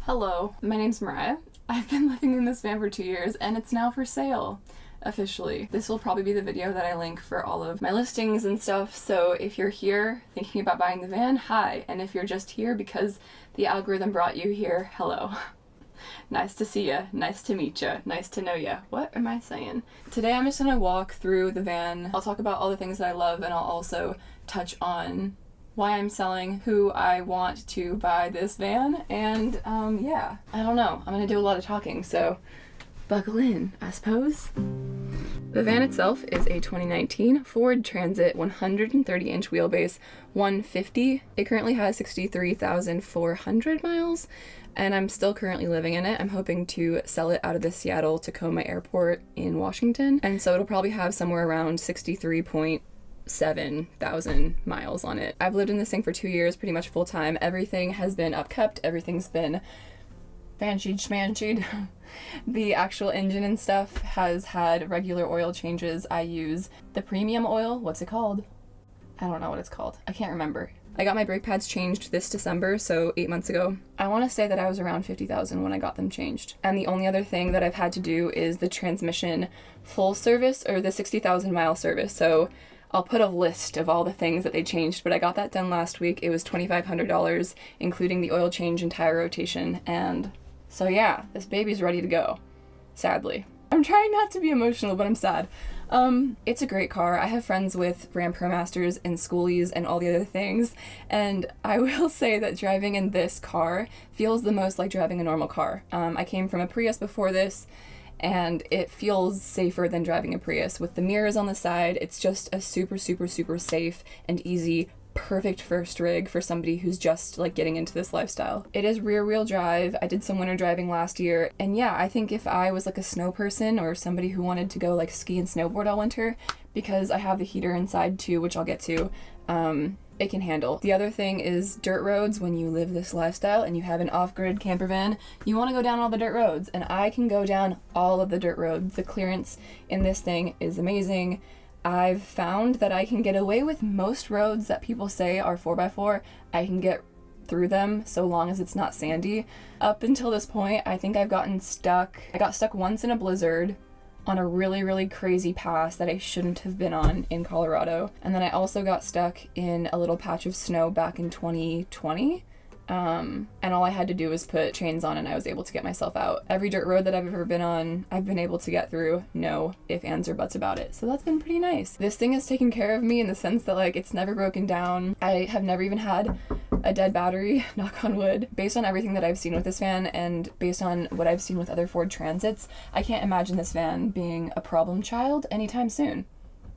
Hello, my name's Mariah. I've been living in this van for 2 years and it's now for sale. Officially. This will probably be the video that I link for all of my listings and stuff, so if you're here thinking about buying the van, hi, and if you're just here because the algorithm brought you here, hello. Nice to see ya, nice to meet ya, nice to know ya. What am I saying? Today I'm just gonna walk through the van. I'll talk about all the things that I love and I'll also touch on why I'm selling, who I want to buy this van, and yeah, I don't know. I'm gonna do a lot of talking, so buckle in, I suppose. The van itself is a 2019 Ford Transit 130-inch wheelbase 150. It currently has 63,400 miles, and I'm still currently living in it. I'm hoping to sell it out of the Seattle-Tacoma Airport in Washington, and so it'll probably have somewhere around 63,700 miles on it. I've lived in this thing for 2 years, pretty much full time. Everything has been upkept, everything's been fancied schmancied. The actual engine and stuff has had regular oil changes. I use the premium oil. What's it called? I don't know what it's called. I can't remember. I got my brake pads changed this December, so 8 months ago. I want to say that I was around 50,000 when I got them changed. And the only other thing that I've had to do is the transmission full service, or the 60,000 mile service. So I'll put a list of all the things that they changed, but I got that done last week. It was $2,500, including the oil change and tire rotation, and so yeah, this baby's ready to go, sadly. I'm trying not to be emotional, but I'm sad. It's a great car. I have friends with Ram ProMasters and Schoolies and all the other things, and I will say that driving in this car feels the most like driving a normal car. I came from a Prius before this, and it feels safer than driving a Prius. With the mirrors on the side, it's just a super safe and easy, perfect first rig for somebody who's just like getting into this lifestyle. It is rear wheel drive. I did some winter driving last year, and yeah, I think if I was like a snow person or somebody who wanted to go like ski and snowboard all winter, because I have the heater inside too, which I'll get to, it can handle. The other thing is dirt roads. When you live this lifestyle and you have an off-grid camper van, you want to go down all the dirt roads, and I can go down all of the dirt roads. The clearance in this thing is amazing. I've found that I can get away with most roads that people say are 4x4. I can get through them so long as it's not sandy. Up until this point, I think I've gotten stuck. I got stuck once in a blizzard on a really crazy pass that I shouldn't have been on in Colorado. And then I also got stuck in a little patch of snow back in 2020. And all I had to do was put chains on and I was able to get myself out. Every dirt road that I've ever been on, I've been able to get through, no ifs, ands, or buts about it. So that's been pretty nice. This thing has taken care of me in the sense that like it's never broken down. I have never even had a dead battery, knock on wood. Based on everything that I've seen with this van and based on what I've seen with other Ford Transits, I can't imagine this van being a problem child anytime soon.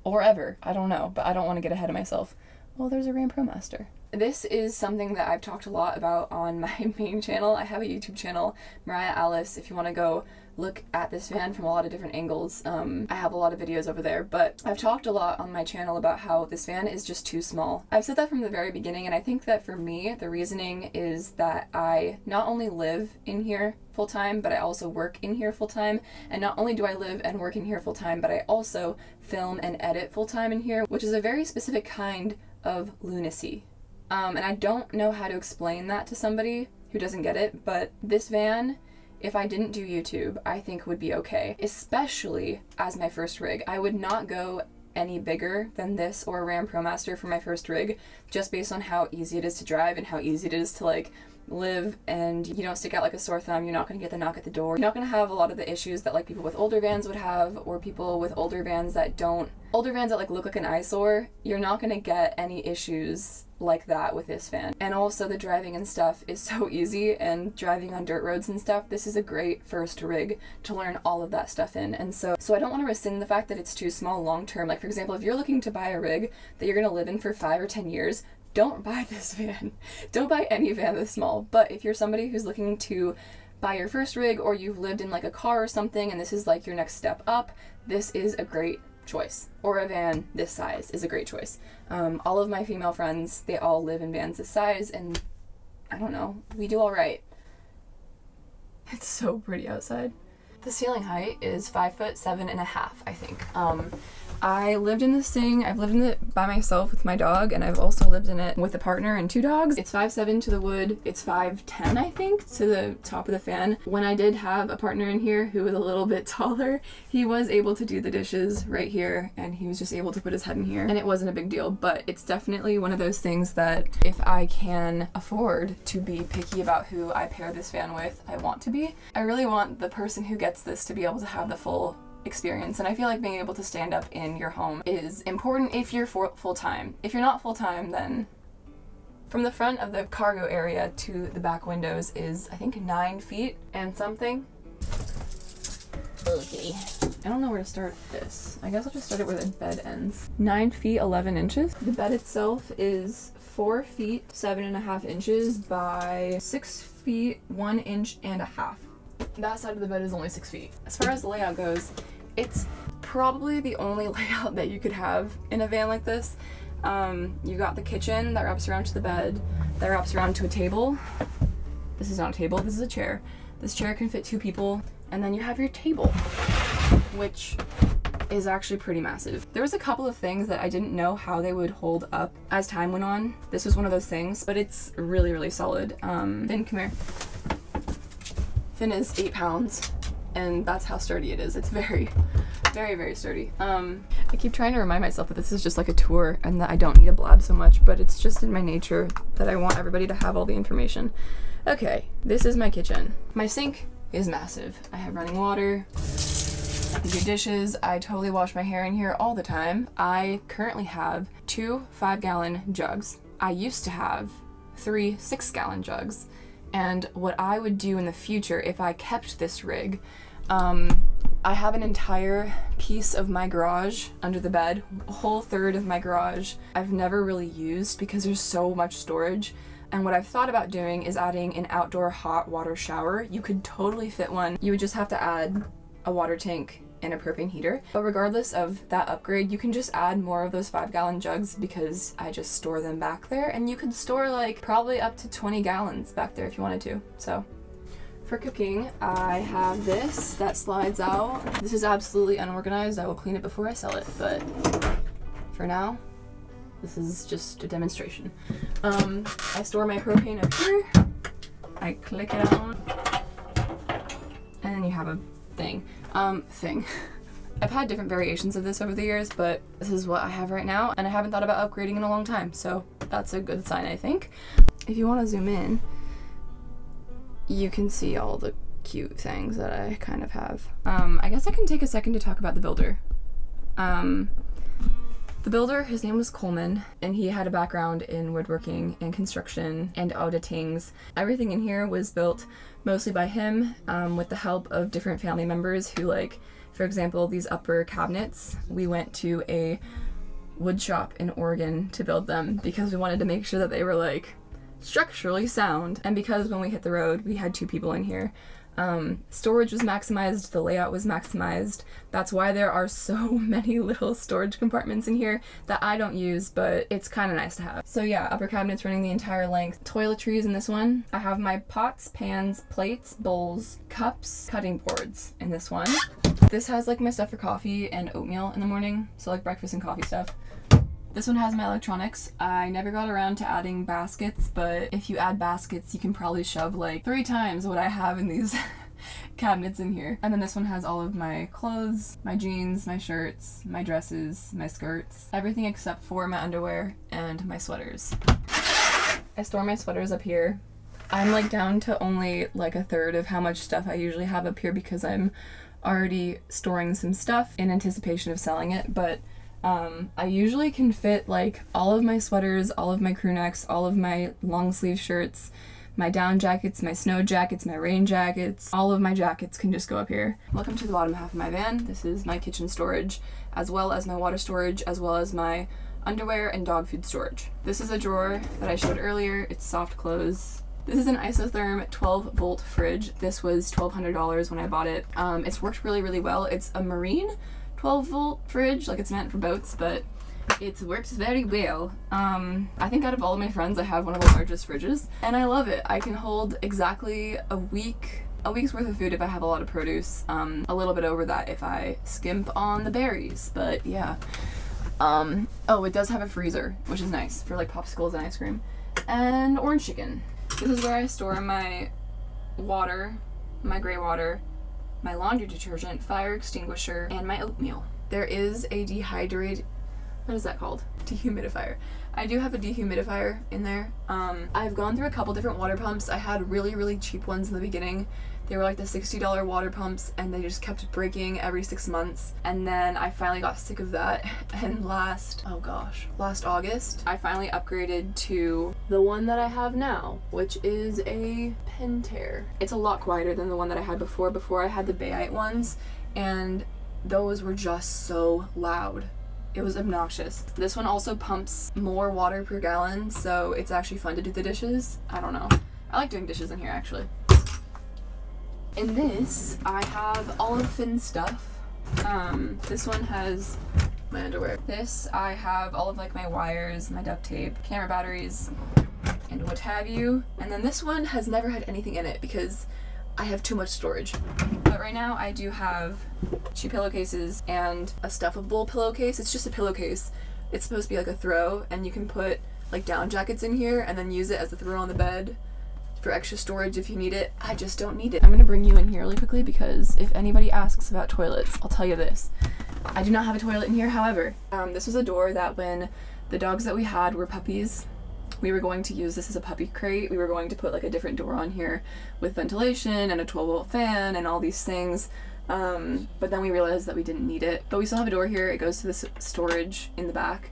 Or ever. I don't know, but I don't want to get ahead of myself. Well, there's a Ram ProMaster. This is something that I've talked a lot about on my main channel. I have a YouTube channel, Mariah Alice, if you want to go look at this van from a lot of different angles. I have a lot of videos over there, but I've talked a lot on my channel about how this van is just too small. I've said that from the very beginning, and I think that for me, the reasoning is that I not only live in here full-time, but I also work in here full-time, and not only do I live and work in here full-time, but I also film and edit full-time in here, which is a very specific kind of lunacy. And I don't know how to explain that to somebody who doesn't get it, but this van, if I didn't do YouTube, I think would be okay, especially as my first rig. I would not go any bigger than this or a Ram ProMaster for my first rig, just based on how easy it is to drive and how easy it is to like live, and you don't stick out like a sore thumb. You're not going to get the knock at the door. You're not going to have a lot of the issues that like people with older vans would have, or people with older vans that like look like an eyesore. You're not going to get any issues like that with this van. And also the driving and stuff is so easy, and driving on dirt roads and stuff, this is a great first rig to learn all of that stuff in. And so I don't want to rescind the fact that it's too small long term. Like for example, if you're looking to buy a rig that you're going to live in for 5 or 10 years, don't buy this van. Don't buy any van this small. But if you're somebody who's looking to buy your first rig, or you've lived in like a car or something and this is like your next step up, this is a great choice. Or a van this size is a great choice. All of my female friends, they all live in vans this size, and I don't know, we do all right. It's so pretty outside. The ceiling height is 5'7.5", I think. I lived in this thing. I've lived in it by myself with my dog, and I've also lived in it with a partner and 2 dogs. It's 5'7" to the wood. It's 5'10", I think, to the top of the fan. When I did have a partner in here who was a little bit taller, he was able to do the dishes right here, and he was just able to put his head in here, and it wasn't a big deal. But it's definitely one of those things that if I can afford to be picky about who I pair this fan with, I want to be. I really want the person who gets this to be able to have the full experience, and I feel like being able to stand up in your home is important if you're full-time. If you're not full-time, then from the front of the cargo area to the back windows is, I think, 9 feet and something. Okay. I don't know where to start this. I guess I'll just start it where the bed ends. 9 feet 11 inches. The bed itself is 4 feet 7.5 inches by 6 feet 1 inch and a half. That side of the bed is only 6 feet. As far as the layout goes, it's probably the only layout that you could have in a van like this. You got the kitchen that wraps around to the bed, that wraps around to a table. This is not a table, this is a chair. This chair can fit 2 people, and then you have your table, which is actually pretty massive. There was a couple of things that I didn't know how they would hold up as time went on. This was one of those things, but it's really, really solid. Finn, come here. Finn is 8 pounds, and that's how sturdy it is. It's very, very, very sturdy. I keep trying to remind myself that this is just like a tour and that I don't need to blab so much, but it's just in my nature that I want everybody to have all the information. Okay, this is my kitchen. My sink is massive. I have running water, I do dishes, I totally wash my hair in here all the time. I currently have 2 5-gallon jugs. I used to have 3 6-gallon jugs. And what I would do in the future if I kept this rig, I have an entire piece of my garage under the bed, a whole third of my garage I've never really used because there's so much storage. And what I've thought about doing is adding an outdoor hot water shower. You could totally fit one. You would just have to add a water tank and a propane heater. But regardless of that upgrade, you can just add more of those 5-gallon jugs because I just store them back there, and you could store like probably up to 20 gallons back there if you wanted to. So for cooking, I have this that slides out. This is absolutely unorganized. I will clean it before I sell it, but for now, this is just a demonstration. I store my propane up here. I click it on, and then you have a thing. I've had different variations of this over the years, but this is what I have right now, and I haven't thought about upgrading in a long time, so that's a good sign, I think. If you want to zoom in, you can see all the cute things that I kind of have. I guess I can take a second to talk about the builder. The builder, his name was Coleman, and he had a background in woodworking and construction and auditings. Everything in here was built mostly by him, with the help of different family members who, like, for example, these upper cabinets, we went to a wood shop in Oregon to build them because we wanted to make sure that they were, like, structurally sound. And because when we hit the road, we had 2 people in here. Storage was maximized, the layout was maximized. That's why there are so many little storage compartments in here that I don't use, but it's kind of nice to have. So yeah, upper cabinets running the entire length. Toiletries in this one. I have my pots, pans, plates, bowls, cups, cutting boards in this one. This has like my stuff for coffee and oatmeal in the morning, so like breakfast and coffee stuff. This one has my electronics. I never got around to adding baskets, but if you add baskets, you can probably shove like 3 times what I have in these cabinets in here. And then this one has all of my clothes, my jeans, my shirts, my dresses, my skirts, everything except for my underwear and my sweaters. I store my sweaters up here. I'm like down to only like a third of how much stuff I usually have up here because I'm already storing some stuff in anticipation of selling it, but I usually can fit like all of my sweaters, all of my crew necks, all of my long sleeve shirts, my down jackets, my snow jackets, my rain jackets, all of my jackets can just go up here. Welcome to the bottom half of my van. This is my kitchen storage, as well as my water storage, as well as my underwear and dog food storage. This is a drawer that I showed earlier. It's soft close. This is an isotherm 12-volt fridge. This was $1,200 when I bought it. It's worked really, really well. It's a marine 12-volt fridge, like it's meant for boats, but it works very well. I think out of all of my friends, I have one of the largest fridges, and I love it. I can hold exactly a week a week's worth of food if I have a lot of produce, a little bit over that if I skimp on the berries, but yeah. Oh, it does have a freezer, which is nice for like popsicles and ice cream. And orange chicken. This is where I store my water, my gray water, my laundry detergent, fire extinguisher, and my oatmeal. There is a what is that called? Dehumidifier. I do have a dehumidifier in there. I've gone through a couple different water pumps. I had really, really cheap ones in the beginning. They were like the $60 water pumps, and they just kept breaking every 6 months. And then I finally got sick of that, and last August, I finally upgraded to the one that I have now, which is a Pentair. It's a lot quieter than the one that I had before. Before I had the Bayite ones, and those were just so loud. It was obnoxious. This one also pumps more water per gallon, so it's actually fun to do the dishes. I don't know. I like doing dishes in here, actually. In this, I have all of Finn's stuff. This one has my underwear. This, I have all of like my wires, my duct tape, camera batteries, and what have you. And then this one has never had anything in it because I have too much storage. But right now I do have 2 pillowcases and a stuffable pillowcase. It's just a pillowcase. It's supposed to be like a throw, and you can put like down jackets in here and then use it as a throw on the bed for extra storage if you need it. I just don't need it. I'm gonna bring you in here really quickly because if anybody asks about toilets, I'll tell you this. I do not have a toilet in here, however. This was a door that when the dogs that we had were puppies, we were going to use this as a puppy crate. We were going to put like a different door on here with ventilation and a 12-volt fan and all these things. But then we realized that we didn't need it. But we still have a door here. It goes to this storage in the back.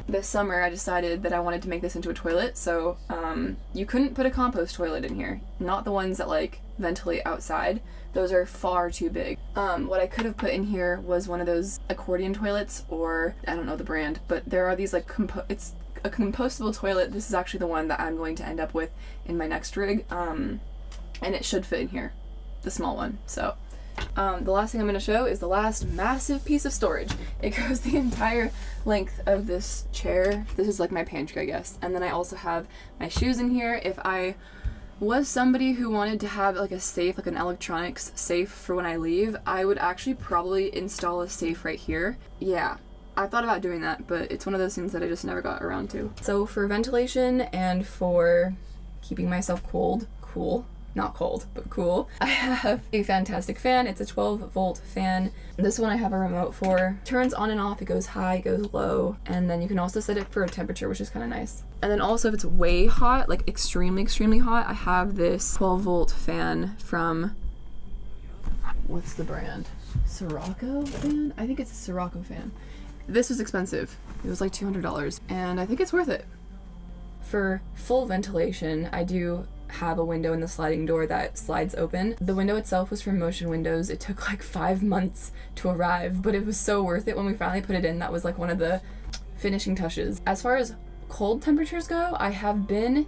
This summer I decided that I wanted to make this into a toilet, so you couldn't put a compost toilet in here. Not the ones that like ventilate outside. Those are far too big. What I could have put in here was one of those accordion toilets, or I don't know the brand, but there are these like it's a compostable toilet. This is actually the one that I'm going to end up with in my next rig, and it should fit in here, the small one. So the last thing I'm going to show is the last massive piece of storage. It goes the entire length of this chair. This is like my pantry, I guess. And then I also have my shoes in here. If I was somebody who wanted to have like a safe, like an electronics safe for when I leave, I would actually probably install a safe right here. Yeah, I thought about doing that, but it's one of those things that I just never got around to. So for ventilation and for keeping myself cool, not cold, but cool, I have a fantastic fan. It's a 12-volt fan. This one I have a remote for. Turns on and off, it goes high, it goes low, and then you can also set it for a temperature, which is kind of nice. And then also if it's way hot, like extremely, extremely hot, I have this 12-volt fan from, what's the brand? Sirocco fan? I think it's a Sirocco fan. This was expensive. It was like $200, and I think it's worth it. For full ventilation, I do have a window in the sliding door that slides open. The window itself was from Motion Windows. It took like 5 months to arrive, but it was so worth it when we finally put it in. That was like one of the finishing touches. As far as cold temperatures go, I have been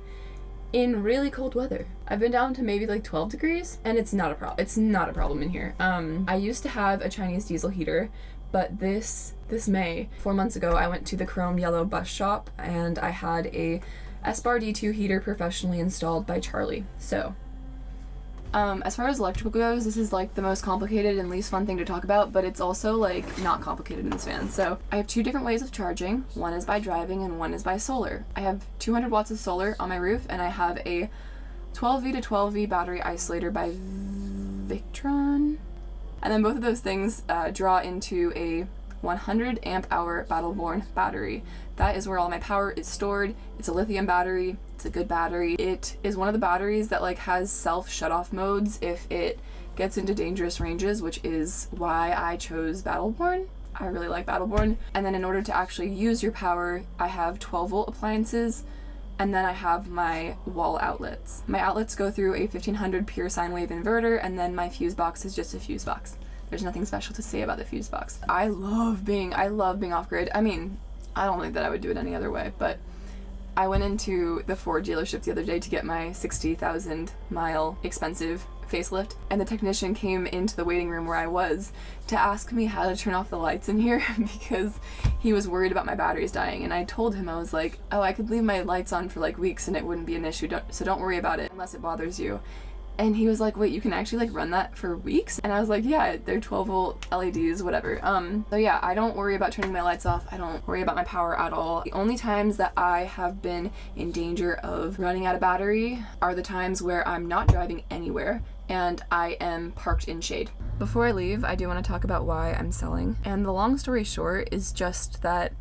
in really cold weather. I've been down to maybe like 12 degrees, and it's not a problem. It's not a problem in here. I used to have a Chinese diesel heater, but this May, 4 months ago, I went to the Chrome Yellow bus shop and I had a Espar D2 heater professionally installed by Charlie. So, as far as electrical goes, this is like the most complicated and least fun thing to talk about, but it's also like not complicated in this van. So, I have 2 different ways of charging. One is by driving and one is by solar. I have 200 watts of solar on my roof, and I have a 12V to 12V battery isolator by Victron. And then both of those things draw into a 100 amp hour Battleborn battery. That is where all my power is stored. It's a lithium battery. It's a good battery. It is one of the batteries that like has self shut-off modes if it gets into dangerous ranges, which is why I chose Battleborn. I really like Battleborn. And then in order to actually use your power, I have 12-volt appliances, and then I have my wall outlets. My outlets go through a 1500 pure sine wave inverter, and then my fuse box is just a fuse box. There's nothing special to say about the fuse box. I love being off-grid. I mean, I don't think that I would do it any other way, but I went into the Ford dealership the other day to get my 60,000 mile expensive facelift, and the technician came into the waiting room where I was to ask me how to turn off the lights in here because he was worried about my batteries dying. And I told him, I was like, oh, I could leave my lights on for like weeks and it wouldn't be an issue, so don't worry about it unless it bothers you. And he was like, wait, you can actually like run that for weeks? And I was like, yeah, they're 12-volt LEDs, whatever. So yeah, I don't worry about turning my lights off. I don't worry about my power at all. The only times that I have been in danger of running out of battery are the times where I'm not driving anywhere and I am parked in shade. Before I leave, I do want to talk about why I'm selling. And the long story short is just that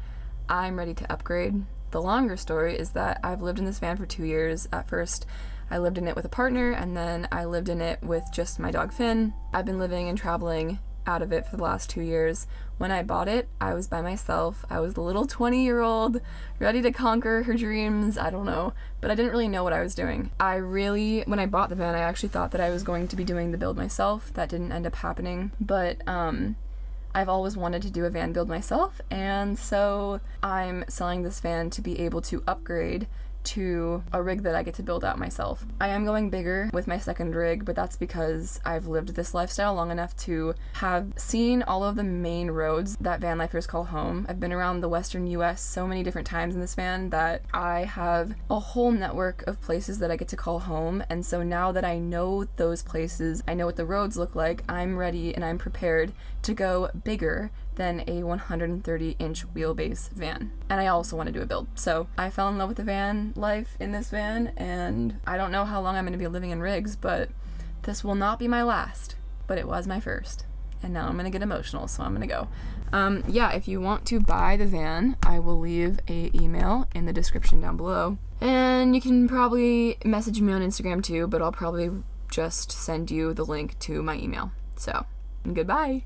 I'm ready to upgrade. The longer story is that I've lived in this van for 2 years. At first, I lived in it with a partner, and then I lived in it with just my dog Finn. I've been living and traveling out of it for the last 2 years. When I bought it, I was by myself. I was the little 20-year-old ready to conquer her dreams. I don't know, but I didn't really know what I was doing. When I bought the van, I actually thought that I was going to be doing the build myself. That didn't end up happening, but I've always wanted to do a van build myself, and so I'm selling this van to be able to upgrade to a rig that I get to build out myself. I am going bigger with my second rig, but that's because I've lived this lifestyle long enough to have seen all of the main roads that van lifers call home. I've been around the western US so many different times in this van that I have a whole network of places that I get to call home, and so now that I know those places, I know what the roads look like, I'm ready and I'm prepared to go bigger than a 130-inch wheelbase van. And I also want to do a build. So I fell in love with the van life in this van, and I don't know how long I'm going to be living in rigs, but this will not be my last. But it was my first. And now I'm going to get emotional, so I'm going to go. Yeah, if you want to buy the van, I will leave a email in the description down below. And you can probably message me on Instagram too, but I'll probably just send you the link to my email. So, goodbye!